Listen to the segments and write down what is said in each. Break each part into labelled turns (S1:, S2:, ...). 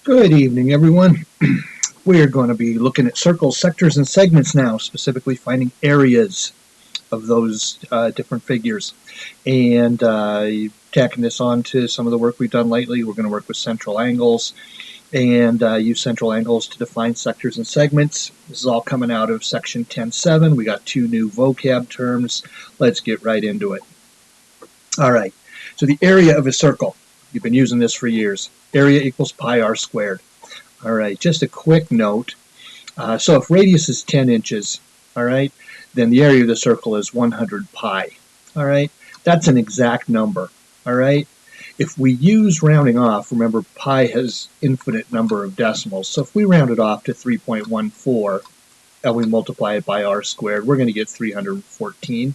S1: Good evening, everyone. We are going to be looking at circles, sectors, and segments now, specifically finding areas of those different figures. And tacking this on to some of the work we've done lately, we're going to work with central angles and use central angles to define sectors and segments. This is all coming out of section 10.7. We got two new vocab terms. Let's get right into it. All right, so the area of a circle. You've been using this for years. Area equals pi r squared. All right, just a quick note. So if radius is 10 inches, all right, then the area of the circle is 100 pi. All right, that's an exact number. All right, if we use rounding off, remember pi has infinite number of decimals. So if we round it off to 3.14 and we multiply it by r squared, we're going to get 314.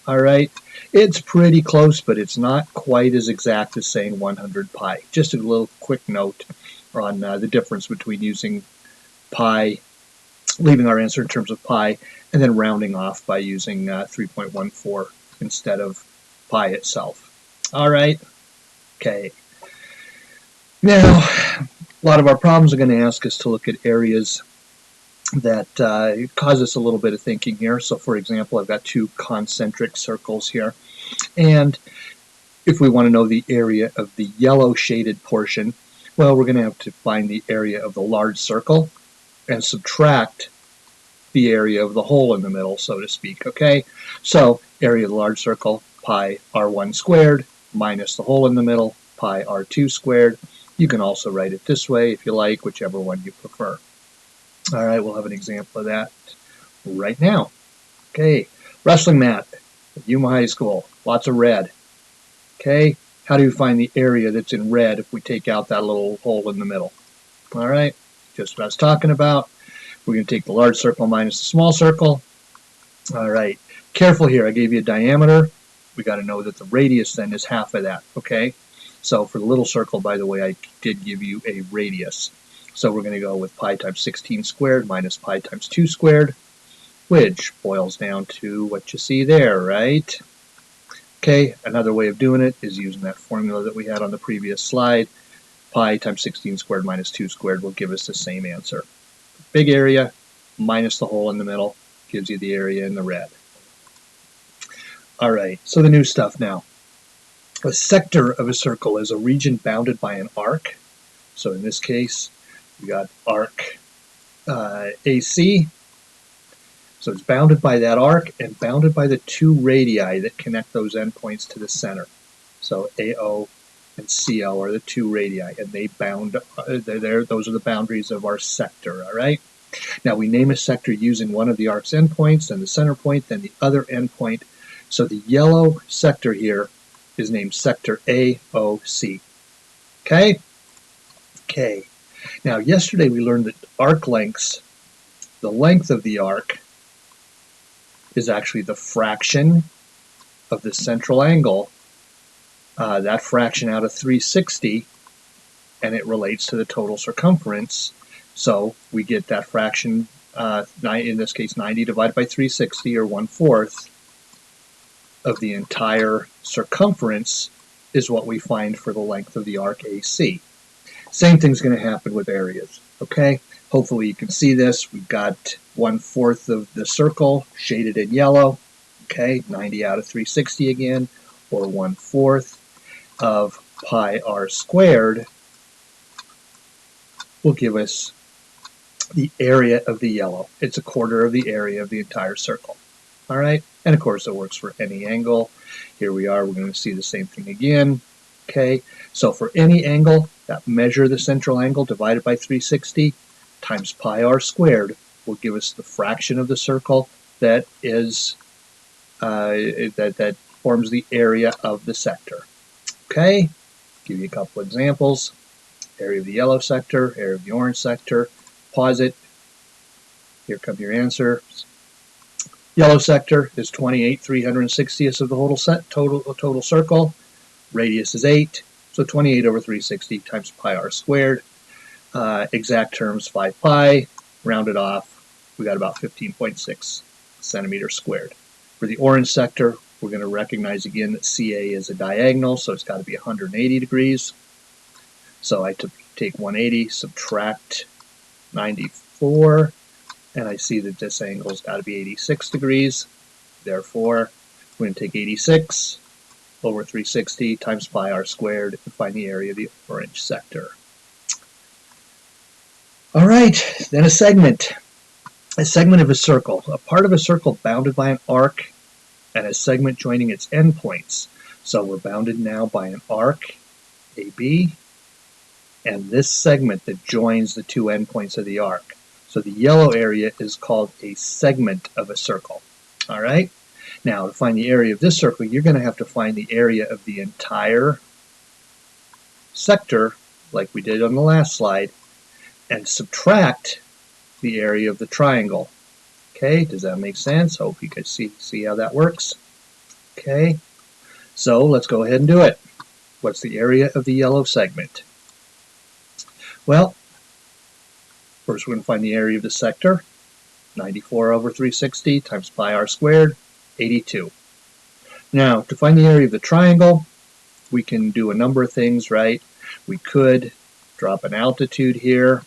S1: All right, it's pretty close, but it's not quite as exact as saying 100 pi. Just a little quick note on the difference between using pi, leaving our answer in terms of pi, and then rounding off by using 3.14 instead of pi itself. All right, okay. Now, a lot of our problems are going to ask us to look at areas that cause us a little bit of thinking here. So for example, I've got two concentric circles here, and if we want to know the area of the yellow shaded portion, well, we're going to have to find the area of the large circle and subtract the area of the hole in the middle, so to speak, okay? So area of the large circle, pi r1 squared, minus the hole in the middle, pi r2 squared. You can also write it this way if you like, whichever one you prefer. All right, we'll have an example of that right now. Okay, wrestling mat at Yuma High School, lots of red. Okay, how do you find the area that's in red if we take out that little hole in the middle? All right, just what I was talking about. We're going to take the large circle minus the small circle. All right, careful here, I gave you a diameter. We got to know that the radius then is half of that, okay? So for the little circle, by the way, I did give you a radius. So we're going to go with pi times 16 squared minus pi times 2 squared, which boils down to what you see there, right? Okay, another way of doing it is using that formula that we had on the previous slide. Pi times 16 squared minus 2 squared will give us the same answer. Big area minus the hole in the middle gives you the area in the red. All right, so the new stuff now. A sector of a circle is a region bounded by an arc. So in this case, we got arc AC. So it's bounded by that arc and bounded by the two radii that connect those endpoints to the center. So AO and CO are the two radii, and they bound. Those are the boundaries of our sector. All right. Now we name a sector using one of the arc's endpoints, then the center point, then the other endpoint. So the yellow sector here is named sector AOC. Okay. Okay. Now, yesterday we learned that arc lengths, the length of the arc, is actually the fraction of the central angle, that fraction out of 360, and it relates to the total circumference. So we get that fraction, in this case 90 divided by 360, or 1/4 of the entire circumference is what we find for the length of the arc AC. Same thing's going to happen with areas, okay? Hopefully you can see this. We've got 1/4 of the circle shaded in yellow, okay? 90 out of 360 again, or 1/4 of pi r squared will give us the area of the yellow. It's a quarter of the area of the entire circle, all right? And of course it works for any angle. Here we are, we're going to see the same thing again, okay? So for any angle, that measure of the central angle divided by 360 times pi r squared will give us the fraction of the circle that is that forms the area of the sector. Okay, give you a couple examples. Area of the yellow sector, area of the orange sector. Pause it. Here come your answers. Yellow sector is 28/360ths of the total circle. Radius is 8. So 28 over 360 times pi r squared. Exact terms 5 pi, rounded off, we got about 15.6 centimeters squared. For the orange sector, we're going to recognize again that CA is a diagonal, so it's got to be 180 degrees. So I take 180, subtract 94, and I see that this angle's got to be 86 degrees. Therefore, we're going to take 86 over 360 times pi r squared and find the area of the orange sector. All right, then a segment. A segment of a circle. A part of a circle bounded by an arc and a segment joining its endpoints. So we're bounded now by an arc, AB, and this segment that joins the two endpoints of the arc. So the yellow area is called a segment of a circle. All right? Now, to find the area of this circle, you're going to have to find the area of the entire sector, like we did on the last slide, and subtract the area of the triangle. Okay, does that make sense? Hope you can see how that works. Okay, so let's go ahead and do it. What's the area of the yellow segment? Well, first we're going to find the area of the sector. 94 over 360 times pi r squared, 82. Now, to find the area of the triangle, we can do a number of things, right? We could drop an altitude here,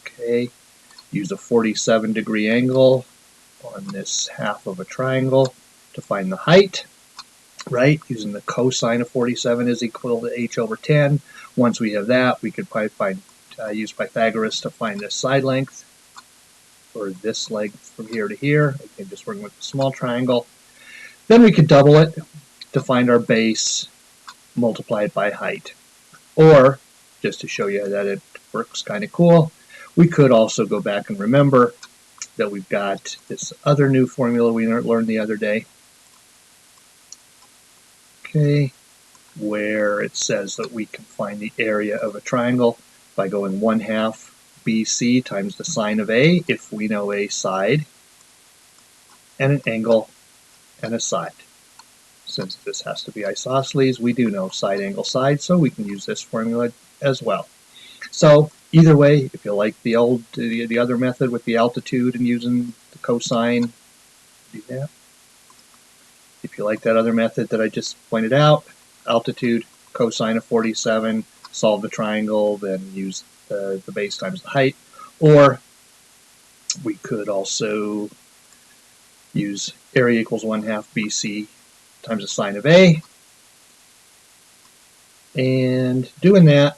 S1: okay, use a 47-degree angle on this half of a triangle to find the height, right? Using the cosine of 47 is equal to h over 10. Once we have that, we could probably use Pythagoras to find this side length, or this length from here to here. Again, just working with the small triangle. Then we could double it to find our base, multiply it by height. Or, just to show you that it works kind of cool, we could also go back and remember that we've got this other new formula we learned the other day. Okay, where it says that we can find the area of a triangle by going 1/2 BC times the sine of A, if we know a side, and an angle, and a side. Since this has to be isosceles, we do know side, angle, side, so we can use this formula as well. So either way, if you like the other method with the altitude and using the cosine, do that. If you like that other method that I just pointed out, altitude, cosine of 47, solve the triangle, then use the base times the height. Or we could also use area equals 1/2 BC times the sine of A. And doing that,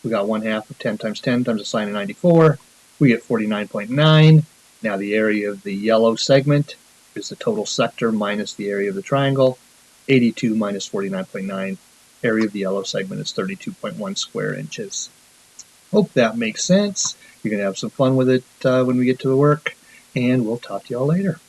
S1: we got 1/2 of 10 times 10 times the sine of 94. We get 49.9. Now the area of the yellow segment is the total sector minus the area of the triangle. 82 minus 49.9. Area of the yellow segment is 32.1 square inches. Hope that makes sense. You're going to have some fun with it when we get to the work, and we'll talk to y'all later.